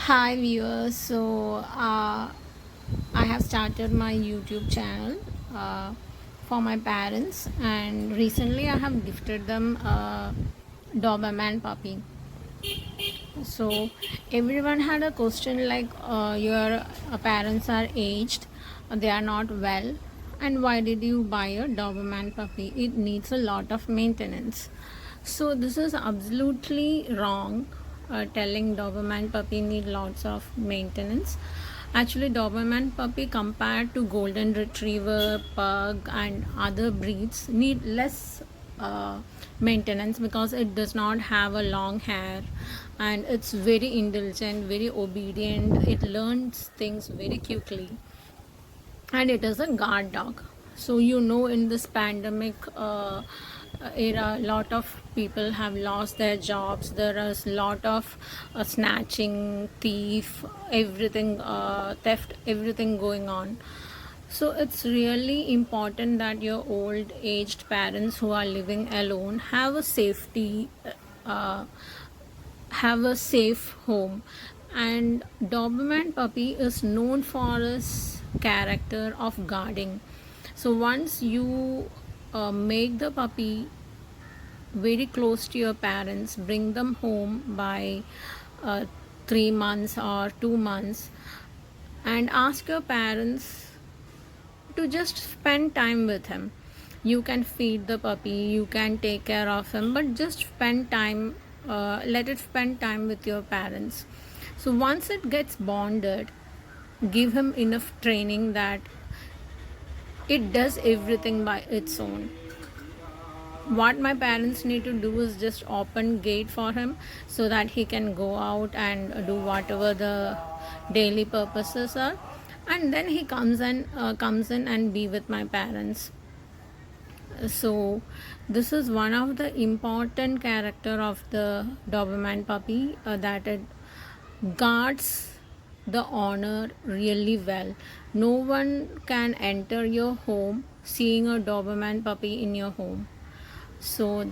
Hi viewers, I have started my YouTube channel for my parents, and recently I have gifted them a Doberman puppy. So everyone had a question like, your parents are aged, they are not well, and why did you buy a Doberman puppy? It needs a lot of maintenance. So this is absolutely wrong. Telling Doberman puppy need lots of maintenance. Actually, Doberman puppy compared to Golden Retriever, Pug, and other breeds need less maintenance because it does not have a long hair, and it's very indulgent, very obedient. It learns things very quickly, and it is a guard dog. So in this pandemic era, a lot of people have lost their jobs. There is a lot of snatching, thief, everything, theft, everything going on. So it's really important that your old aged parents who are living alone uh, have a safe home. And Doberman puppy is known for his character of guarding. So once you make the puppy very close to your parents, bring them home by 3 months or 2 months, and ask your parents to just spend time with him. You can feed the puppy, you can take care of him, but just spend time, let it spend time with your parents. So once it gets bonded, give him enough training that it does everything by its own. What my parents need to do is just open gate for him so that he can go out and do whatever the daily purposes are, and then he comes in and be with my parents. So this is one of the important character of the Doberman puppy, that it guards the honor really well. No one can enter your home seeing a Doberman puppy in your home. So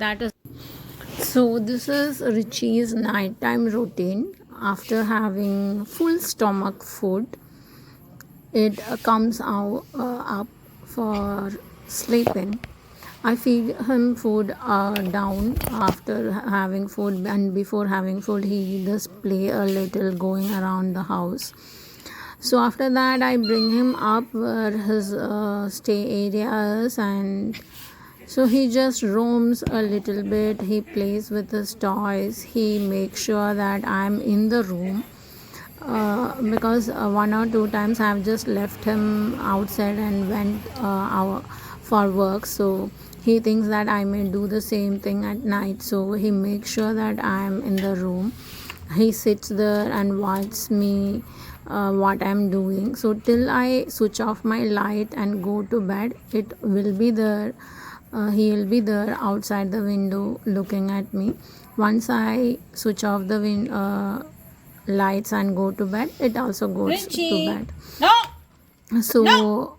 this is Richie's nighttime routine. After having full stomach food, it comes out up for sleeping. I feed him food down after having food, and before having food, he does play a little going around the house. So after that, I bring him up where his stay area is, and so he just roams a little bit. He plays with his toys. He makes sure that I'm in the room, because one or two times I've just left him outside and went out for work. So he thinks that I may do the same thing at night. So he makes sure that I am in the room. He sits there and watches me what I'm doing. So till I switch off my light and go to bed, it will be there. He will be there outside the window looking at me. Once I switch off the lights and go to bed, it also goes to bed. So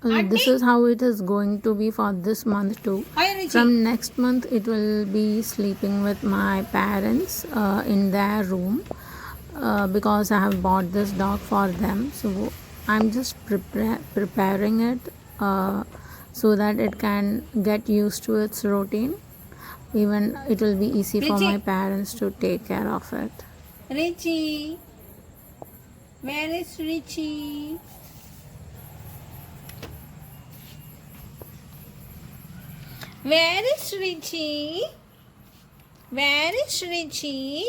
this is how it is going to be for this month too. From next month, it will be sleeping with my parents in their room, because I have bought this dog for them. So I'm just preparing it so that it can get used to its routine. Even it will be easy for my parents to take care of it. Richie, where is Richie? Where is Richie? Where is Richie?